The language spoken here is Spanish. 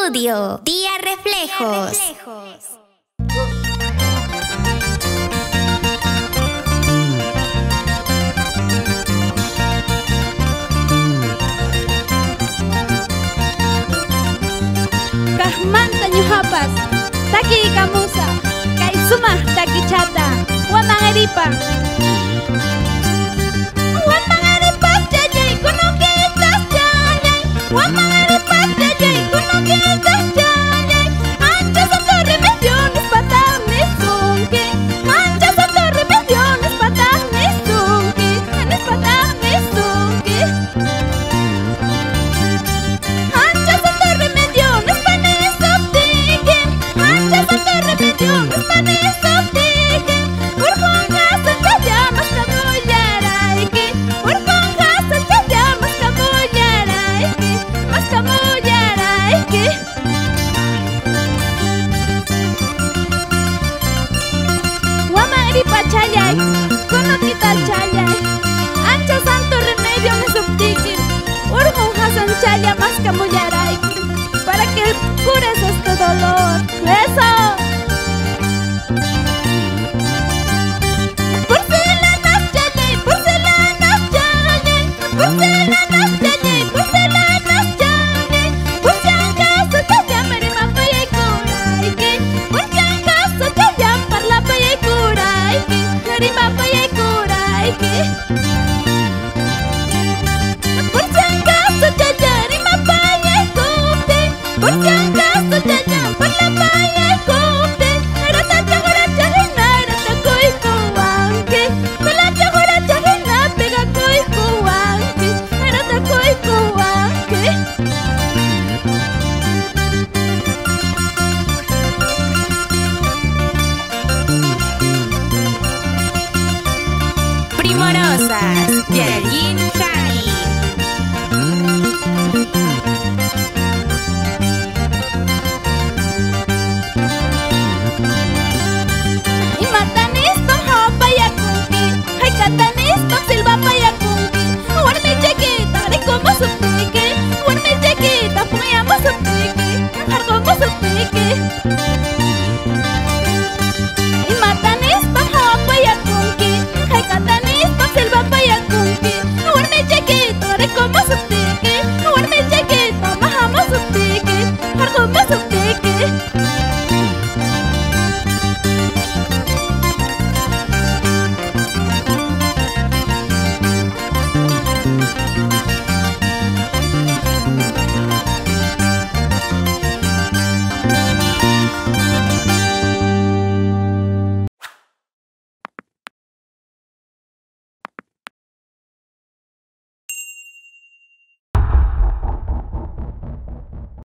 Estudio Día Reflejos. Kahmanta ñuhapas, taki kamusa, kay sumah taki chata, wamangeripa. Wamangeripas jajay, kuno kitas jajay. Wamangeripas jajay, kuno kitas jajay. Ancha satu remediones patang ni sungki. Ancha satu remediones patang ni sungki. Anis patang ni sungki. Ancha satu remediones panis optikin. Ancha satu remediones panis optikin. Urkungas saja mas kamu yaraiki. Urkungas saja mas kamu yaraiki. Mas kamu yaraiki. Wamangeripa chayay, kuno kita chayay. Ancha santo remedio me subtikin. Urjun hasan chaya más kamu yaraiki. Para que cures este dolor. ¡Eso! Porcelanas chayay, porcelanas chayay. Porcelanas chayay, porcelanas chayay. Por si acaso chaya merima payay kuraiki. Por si acaso chaya parla payay kuraiki. Merima payay kuraiki. Por si acaso chaya rima payay kupti. Por si acaso chaya parla payay kupti. Rata chagora chagina rata koi kuwanki. Pela chagora chagina pega koi kuwanki. Rata koi kuwanki. Primorosas de Ayin Kai. Imatanis tong hapaya kunki. Hay katanis tong silba paya kunki. Warmi chiquita, rico mo supiki. Warmi chiquita, puya mo supiki. Harko mo supiki. Imatanis tong hapaya kunki. Hay katanis tong silba paya kunki. Warmi chiquita, rico mo supiki.